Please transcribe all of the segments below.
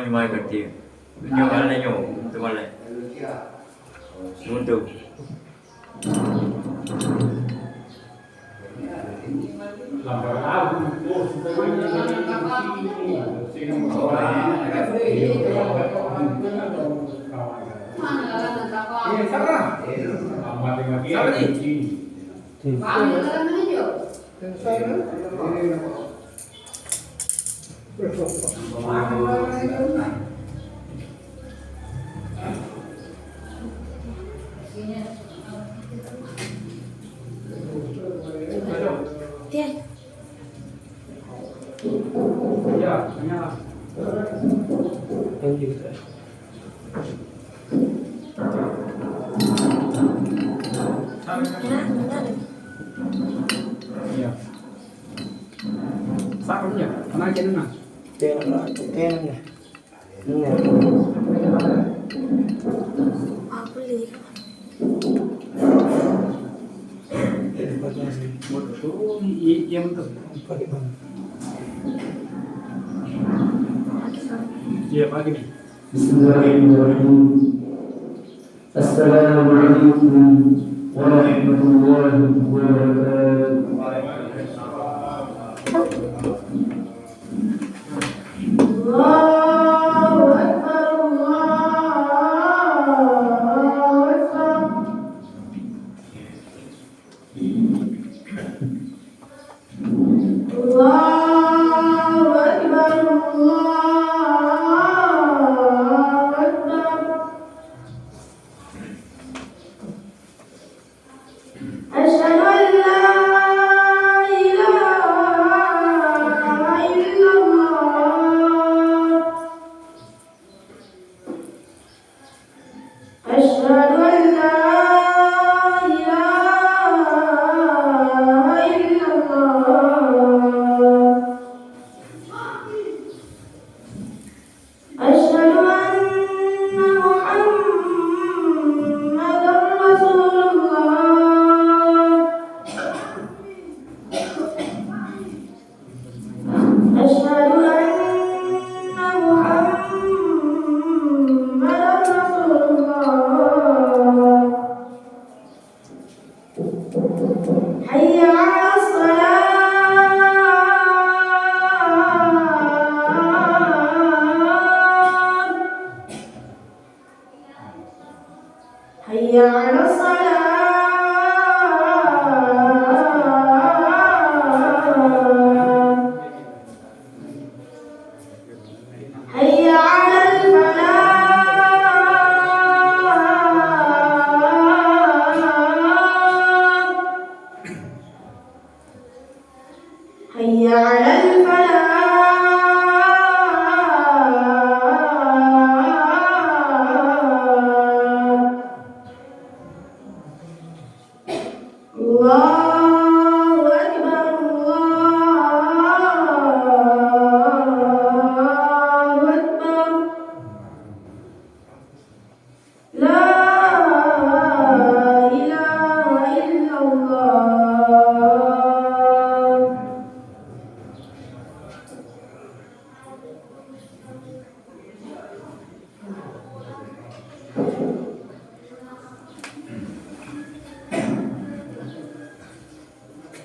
Cuma kecil. Nyobalnya cuma le. Untuk. Bismillahirrahmanirrahim. Assalamualaikum warahmatullahi wabarakatuh.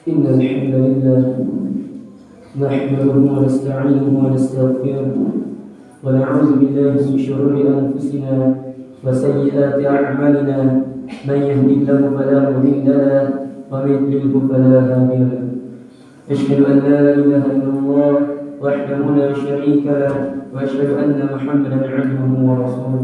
إن الحمد لله نحمده ونستعينه ونستغفره ونعوذ بالله من شرور أنفسنا وسيئات أعمالنا من يهد الله فلا مضل له ومن يضلل فلا هادي له أشهد أن لا إله إلا الله وحده لا شريك له وأشهد أن محمدا عبده ورسوله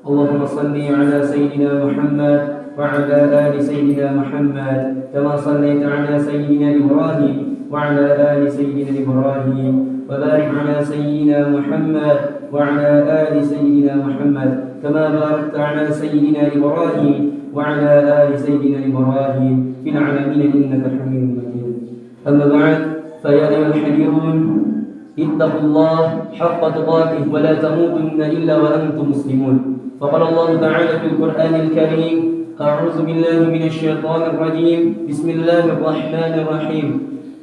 اللهم صل على سيدنا محمد وعلى آل سيدنا محمد كما صليت على سيدنا إبراهيم وعلى آل سيدنا إبراهيم وبارك على سيدنا محمد وعلى آل سيدنا محمد كما باركت على سيدنا إبراهيم وعلى آل سيدنا إبراهيم في العالمين إنك حميد مجيد. أما بعد فيا أيها الحبيبون اتقوا الله حق تقاته ولا تموتن إلا وأنتم مسلمون. فقال الله تعالى في القرآن الكريم: أعوذ بالله من الشيطان الرجيم بسم الله الرحمن الرحيم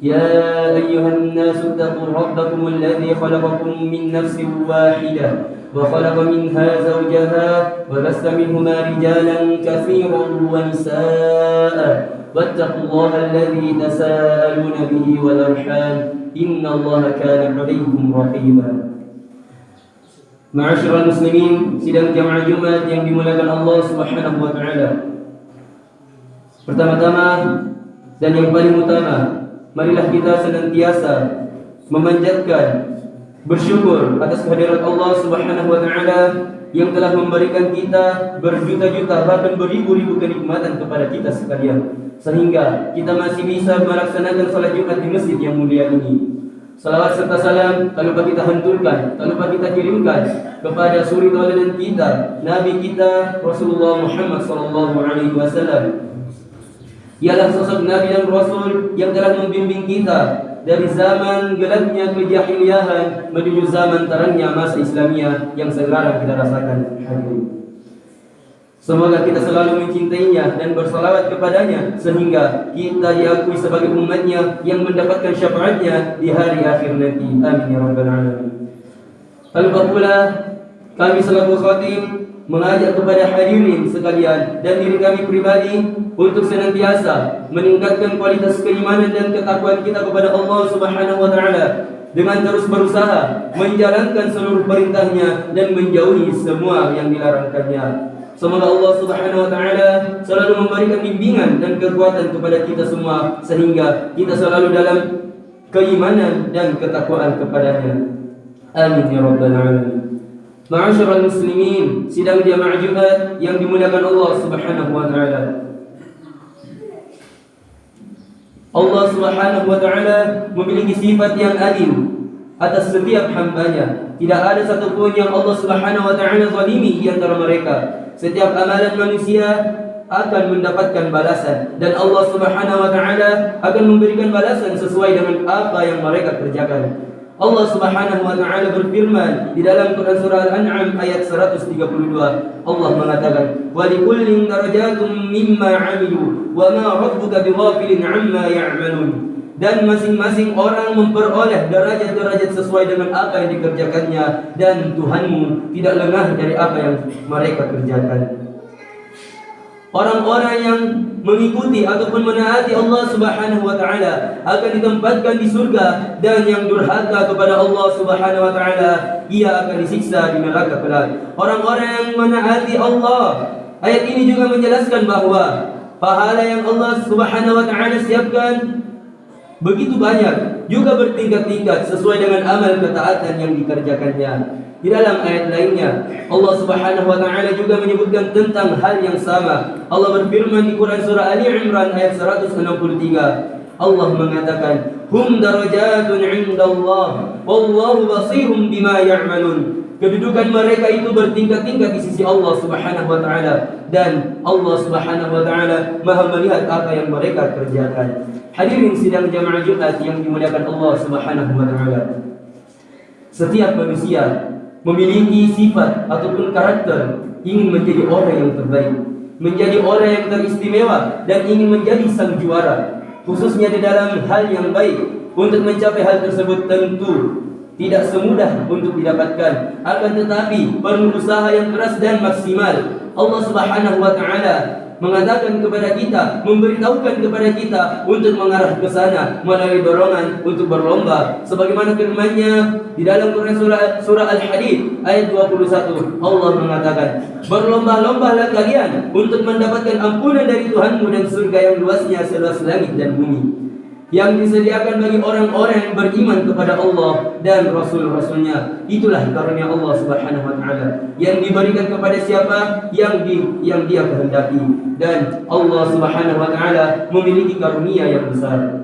يا أيها الناس اتقوا ربكم الذي خلقكم من نفس واحدة وخلق منها زوجها وبث منهما رجالا كثيرا ونساء واتقوا الله الذي تساءلون به والأرحام إن الله كان عليكم رقيبا. Ma'asyiral muslimin, sidang jamaah Jumat yang dimuliakan Allah Subhanahu wa taala. Pertama-tama dan yang paling utama, marilah kita senantiasa memanjatkan, bersyukur atas kehadirat Allah Subhanahu wa taala yang telah memberikan kita berjuta-juta bahkan beribu-ribu kenikmatan kepada kita sekalian, sehingga kita masih bisa melaksanakan salat Jumat di masjid yang mulia ini. Salawat serta salam tak lupa kita hanturkan, tak lupa kita kirimkan kepada suri tauladan kita, Nabi kita Rasulullah Muhammad sallallahu alaihi wasallam. Ialah sosok Nabi dan Rasul yang telah membimbing kita dari zaman gelapnya kejahiliahan menuju zaman terangnya masa Islamiyah yang sekarang kita rasakan hari ini. Semoga kita selalu mencintainya dan bersalawat kepadanya sehingga kita diakui sebagai umatnya yang mendapatkan syafaatnya di hari akhir nanti. Amin ya rabbal alamin. Lalu pula kami selaku khatib mengajak kepada hadirin sekalian dan diri kami pribadi untuk senantiasa meningkatkan kualitas keimanan dan ketakwaan kita kepada Allah Subhanahu wa taala dengan terus berusaha menjalankan seluruh perintahnya dan menjauhi semua yang dilarangkannya. Semoga Allah Subhanahu wa taala selalu memberikan bimbingan dan kekuatan kepada kita semua sehingga kita selalu dalam keimanan dan ketakwaan kepadanya. Amin ya rabbal alamin. Ma'asyiral muslimin, sidang jamaah Jumat yang dimuliakan Allah Subhanahu wa taala. Allah Subhanahu wa taala memiliki sifat yang adil atas setiap hamba-Nya. Tidak ada satupun yang Allah Subhanahu wa taala zalimi di antara mereka. Setiap amalan manusia akan mendapatkan balasan dan Allah Subhanahu wa taala akan memberikan balasan sesuai dengan apa yang mereka kerjakan. Allah Subhanahu wa taala berfirman di dalam Quran surah Al-An'am ayat 132. Allah mengatakan, "Wa likullin darajatun mimma 'amilu wa ma rabbuka bighafilin 'amma ya'malun." Dan masing-masing orang memperoleh derajat-derajat sesuai dengan apa yang dikerjakannya dan Tuhanmu tidak lengah dari apa yang mereka kerjakan. Orang-orang yang mengikuti ataupun menaati Allah Subhanahu wa taala akan ditempatkan di surga dan yang durhaka kepada Allah Subhanahu wa taala ia akan disiksa di neraka kelak. Orang-orang yang menaati Allah, ayat ini juga menjelaskan bahwa pahala yang Allah Subhanahu wa taala siapkan begitu banyak, juga bertingkat-tingkat sesuai dengan amal ketaatan yang dikerjakannya. Di dalam ayat lainnya, Allah Subhanahu wa taala juga menyebutkan tentang hal yang sama. Allah berfirman di Quran surah Ali Imran ayat 163. Allah mengatakan, "Hum darajatun 'indallah, wallahu basirum bima ya'malun." Kedudukan mereka itu bertingkat-tingkat di sisi Allah Subhanahu wa taala dan Allah Subhanahu wa taala Maha melihat apa yang mereka kerjakan. Hadirin sidang jamaah Jumat yang dimuliakan Allah Subhanahu wa taala. Setiap manusia memiliki sifat ataupun karakter ingin menjadi orang yang terbaik, menjadi orang yang teristimewa dan ingin menjadi sang juara, khususnya di dalam hal yang baik. Untuk mencapai hal tersebut tentu tidak semudah untuk didapatkan, akan tetapi perlu usaha yang keras dan maksimal. Allah Subhanahu wa taala mengatakan kepada kita, memberitahukan kepada kita untuk mengarah ke sana melalui dorongan untuk berlomba. Sebagaimana firman-Nya di dalam Quran surah Al-Hadid ayat 21, Allah mengatakan, berlomba-lombalah kalian untuk mendapatkan ampunan dari Tuhanmu dan surga yang luasnya seluas langit dan bumi, yang disediakan bagi orang-orang yang beriman kepada Allah dan Rasul-Rasulnya. Itulah karunia Allah Subhanahu wa Ta'ala yang diberikan kepada siapa yang Dia kehendaki, dan Allah Subhanahu wa Ta'ala memiliki karunia yang besar.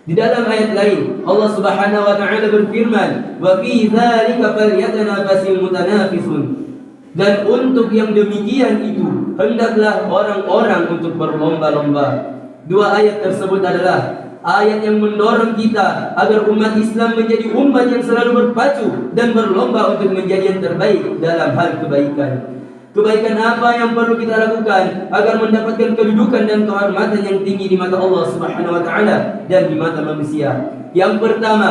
Di dalam ayat lain Allah Subhanahu wa Ta'ala berfirman, wa fi dzalika falyatanafasil mutanafisun, dan untuk yang demikian itu hendaklah orang-orang untuk berlomba-lomba. Dua ayat tersebut adalah ayat yang mendorong kita agar umat Islam menjadi umat yang selalu berpacu dan berlomba untuk menjadi yang terbaik dalam hal kebaikan. Kebaikan apa yang perlu kita lakukan agar mendapatkan kedudukan dan kehormatan yang tinggi di mata Allah Subhanahu wa Ta'ala dan di mata manusia? Yang pertama,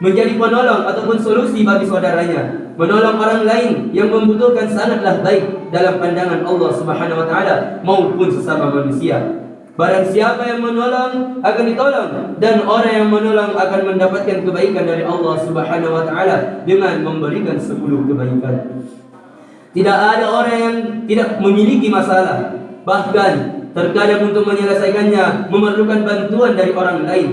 menjadi penolong ataupun solusi bagi saudaranya. Menolong orang lain yang membutuhkan sangatlah baik dalam pandangan Allah Subhanahu wa Ta'ala maupun sesama manusia. Barang siapa yang menolong akan ditolong, dan orang yang menolong akan mendapatkan kebaikan dari Allah Subhanahu wa Ta'ala dengan memberikan 10 kebaikan. Tidak ada orang yang tidak memiliki masalah, bahkan terkadang untuk menyelesaikannya memerlukan bantuan dari orang lain.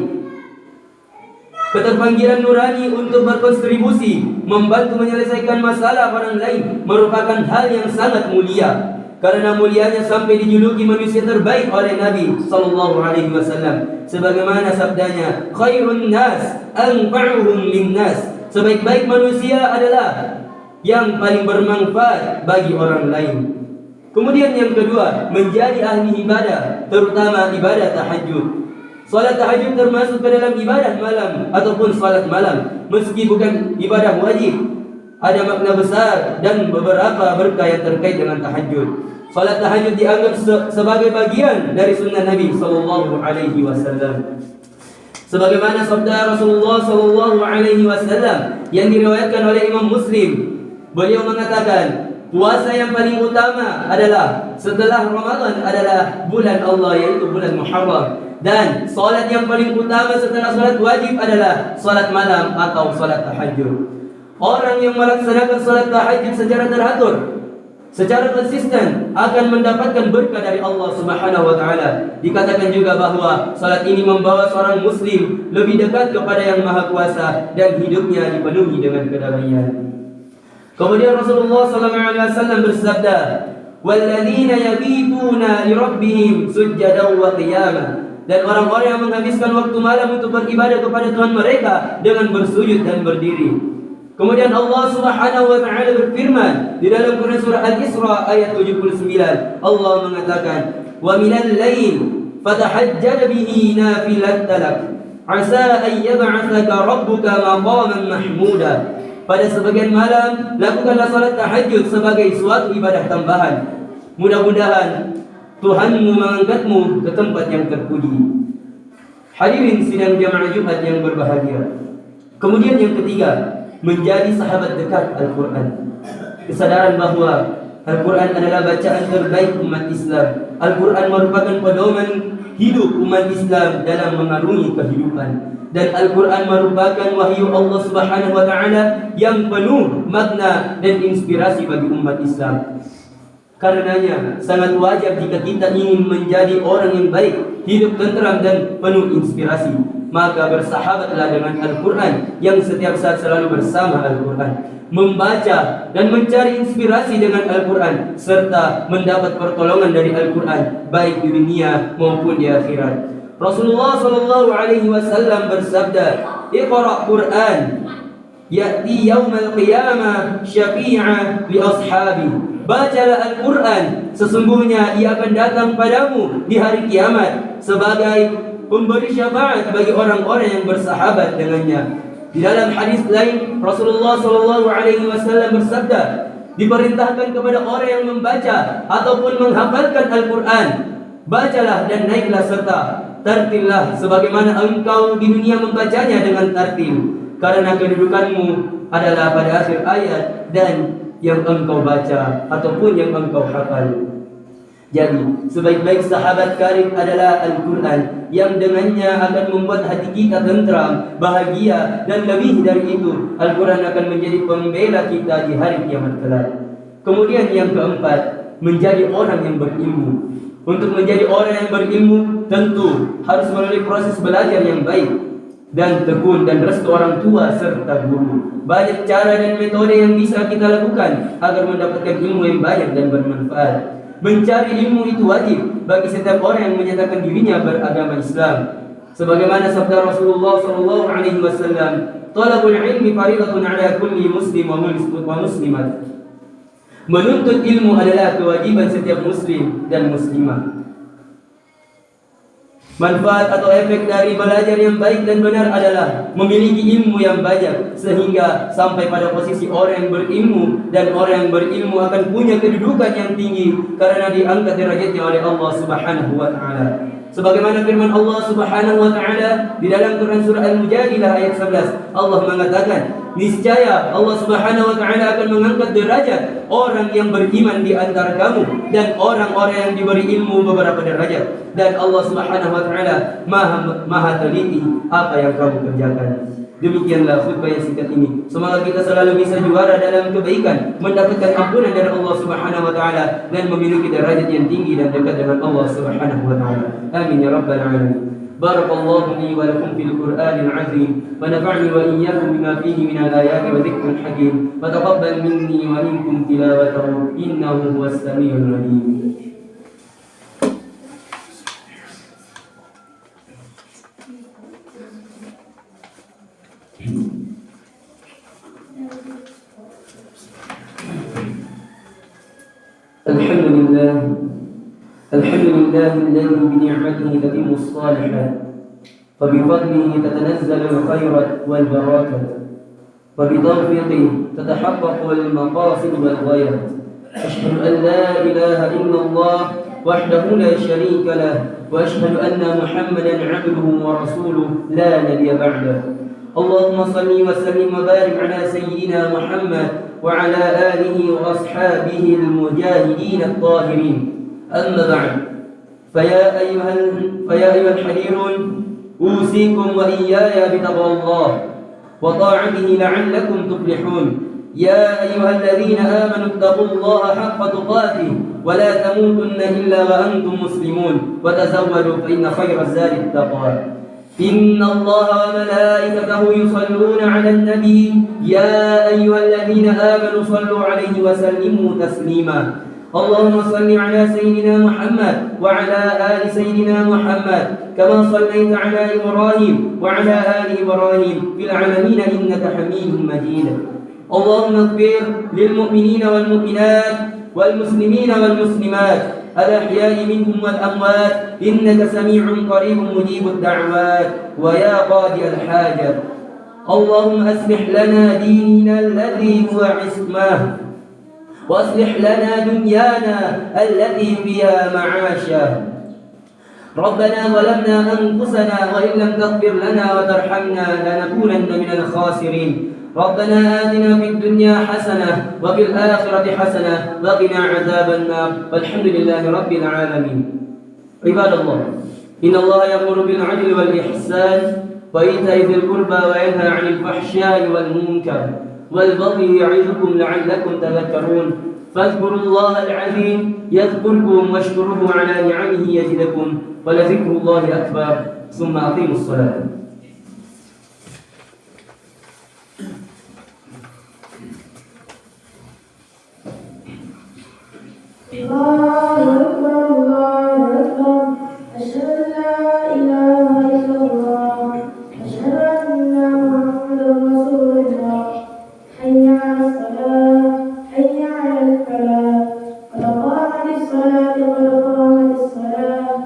Keterpanggilan nurani untuk berkontribusi membantu menyelesaikan masalah orang lain merupakan hal yang sangat mulia, karena mulianya sampai dijuluki manusia terbaik oleh Nabi sallallahu alaihi wasallam, sebagaimana sabdanya, khairun nas anfa'uhum linnas, sebaik-baik manusia adalah yang paling bermanfaat bagi orang lain. Kemudian yang kedua, menjadi ahli ibadah, terutama ibadah tahajud. Salat tahajud termasuk ke dalam ibadah malam ataupun salat malam, meski bukan ibadah wajib. Ada makna besar dan beberapa berkah yang terkait dengan tahajud. Salat tahajud dianggap sebagai bagian dari sunnah Nabi sallallahu alaihi wasallam. Sebagaimana sabda Rasulullah sallallahu alaihi wasallam yang diriwayatkan oleh Imam Muslim, beliau mengatakan, puasa yang paling utama adalah setelah Ramadan adalah bulan Allah, yaitu bulan Muharram. Dan salat yang paling utama setelah salat wajib adalah salat malam atau salat tahajud. Orang yang melaksanakan salat tahajud secara teratur, secara konsisten, akan mendapatkan berkah dari Allah Subhanahu wa Ta'ala. Dikatakan juga bahwa salat ini membawa seorang muslim lebih dekat kepada Yang Maha Kuasa dan hidupnya dipenuhi dengan kedamaian. Kemudian Rasulullah SAW bersabda, walladzina yabituna lirabbihim sujjadan wa qiyama, dan orang-orang yang menghabiskan waktu malam untuk beribadah kepada Tuhan mereka dengan bersujud dan berdiri. Kemudian Allah Subhanahu wa Ta'ala berfirman di dalam Quran surah Al-Isra ayat 79, Allah mengatakan, wa minal lail fatahajjad bihi nafilatan lak asa an yab'atsaka rabbuka maqaman mahmuda. Pada sebagian malam lakukanlah salat tahajud sebagai suatu ibadah tambahan. Mudah-mudahan Tuhanmu mengangkatmu ke tempat yang terpuji. Hadirin sidang jamaah Jumat yang berbahagia. Kemudian yang ketiga, menjadi sahabat dekat Al-Quran. Kesadaran bahwa Al-Quran adalah bacaan terbaik umat Islam. Al-Quran merupakan pedoman hidup umat Islam dalam mengarungi kehidupan. Dan Al-Quran merupakan wahyu Allah Subhanahu wa Ta'ala yang penuh makna dan inspirasi bagi umat Islam. Karenanya sangat wajar jika kita ingin menjadi orang yang baik, hidup tenteram dan penuh inspirasi, maka bersahabatlah dengan Al-Quran yang setiap saat selalu bersama Al-Quran, membaca dan mencari inspirasi dengan Al-Quran, serta mendapat pertolongan dari Al-Quran baik di dunia maupun di akhirat. Rasulullah SAW bersabda, Iqra' Quran ya'ti yawmal qiyamah syafi'a li ashabi. Bacalah Al-Quran, sesungguhnya ia akan datang padamu di hari kiamat sebagai pemberi syafaat bagi orang-orang yang bersahabat dengannya. Di dalam hadis lain Rasulullah SAW bersabda, diperintahkan kepada orang yang membaca ataupun menghafalkan Al-Quran, bacalah dan naiklah serta tartillah sebagaimana engkau di dunia membacanya dengan tartil, karena kedudukanmu adalah pada akhir ayat dan yang engkau baca ataupun yang engkau hafal. Jadi, sebaik-baik sahabat karib adalah Al-Quran yang dengannya akan membuat hati kita tentram, bahagia, dan lebih dari itu, Al-Quran akan menjadi pembela kita di hari kiamat kelak. Kemudian yang keempat, menjadi orang yang berilmu. Untuk menjadi orang yang berilmu, tentu harus melalui proses belajar yang baik dan tekun dan restu orang tua serta guru. Banyak cara dan metode yang bisa kita lakukan agar mendapatkan ilmu yang banyak dan bermanfaat. Mencari ilmu itu wajib bagi setiap orang yang menyatakan dirinya beragama Islam. Sebagaimana sabda Rasulullah SAW, "Talabul ilmi faridatun 'ala kulli muslim wa muslimat." Menuntut ilmu adalah kewajiban setiap muslim dan muslimah. Manfaat atau efek dari belajar yang baik dan benar adalah memiliki ilmu yang banyak, sehingga sampai pada posisi orang yang berilmu, dan orang yang berilmu akan punya kedudukan yang tinggi karena diangkat derajatnya oleh Allah Subhanahu wa taala. Sebagaimana firman Allah Subhanahu wa taala di dalam Quran surah Al-Mujadilah ayat 11, Allah mengatakan, niscaya Allah Subhanahu wa taala akan mengangkat derajat orang yang beriman di antara kamu dan orang-orang yang diberi ilmu beberapa derajat, dan Allah Subhanahu wa taala maha teliti apa yang kamu kerjakan. Demikianlah khutbah yang singkat ini. Semoga kita selalu bisa juara dalam kebaikan, mendapatkan ampunan dari Allah Subhanahu wa taala, dan memiliki derajat yang tinggi dan dekat dengan Allah Subhanahu wa taala. Amin ya rabbal alamin. Barakallahu li wa lakum fil Qur'anil azim wa nafa'ni wa iyyakum bima fihi min al-ayati wa dhikril hakim. Wa taqabbal minni wa minkum tilawatahu innahu huwas samiul alim. الحمد لله الذي بنعمته تتم الصالحات وبفضله تتنزل الخيرات والبركات وبتوفيقه تتحقق المقاصد والغايات. أشهد أن لا إله إلا الله وحده لا شريك له وأشهد أن محمدا عبده ورسوله لا نبي بعده. اللهم صل وسلم وبارك على سيدنا محمد وعلى آله وأصحابه المجاهدين الطاهرين. أما بعد، فيا أيها الحذرون، أوصيكم وإياي بتقوى الله وطاعته لعلكم تفلحون. يا أيها الذين آمنوا اتقوا الله حق تقاته ولا تموتن إلا وأنتم مسلمون، وتزودوا فإن خير الزاد التقوى. إن الله وملائكته يصلون على النبي يا أيها الذين آمنوا صلوا عليه وسلموا تسليما. اللهم صل على سيدنا محمد وعلى آل سيدنا محمد كما صليت على إبراهيم وعلى آل إبراهيم في العالمين إنك حميد مجيد. اللهم اغفر للمؤمنين والمؤمنات والمسلمين والمسلمات الأحياء منهم والأموات إنك سميع قريب مجيب الدعوات ويا قاضي الحاجات. اللهم أصلح لنا ديننا الذي هو عصمه، وأصلح لنا دنيانا التي فيها معاشا. ربنا ظلمنا أنفسنا وإن لم تغفر لنا وترحمنا لنكونن من الخاسرين. ربنا آتنا في الدنيا حسنة وفي الآخرة حسنة وقنا عذاب النار والحمد لله رب العالمين. عباد الله، إن الله يأمر بالعدل والإحسان وإيتاء ذي القربى وينهى عن الفحشاء والمنكر والبغي يعظكم لعلكم تذكرون. فاذكروا الله العظيم يذكركم واشكروه على نعمه يزدكم ولذكر الله أكبر. ثم أقيموا الصلاة. الله أكبر الله أكبر أشهد أن لا إله إلا الله أشهد أن محمدا رسول الله. حي على الصلاة حي على الفلاح قد قامت الصلاة قد قامت الصلاة.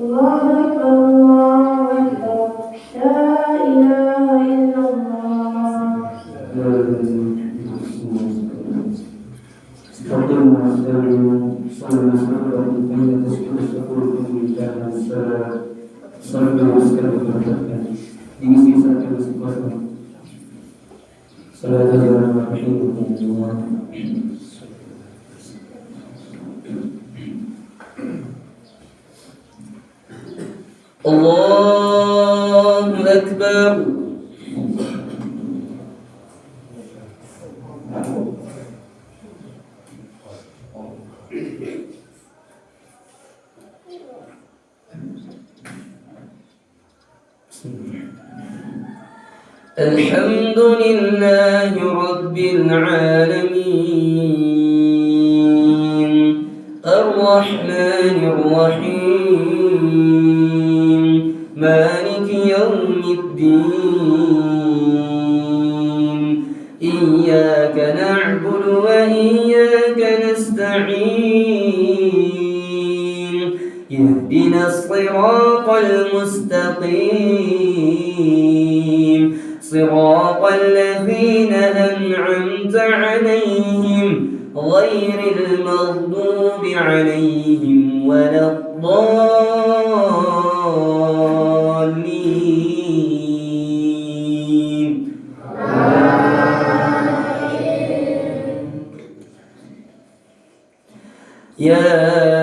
الله أكبر الله أكبر لا إله إلا الله. الله أكبر. الحمد لله رب العالمين الرحمن الرحيم مالك يوم الدين إياك نعبد وإياك نستعين اهدنا الصراط المستقيم صراط الذين أنعمت عليهم غير المغضوب عليهم ولا الضالين. يا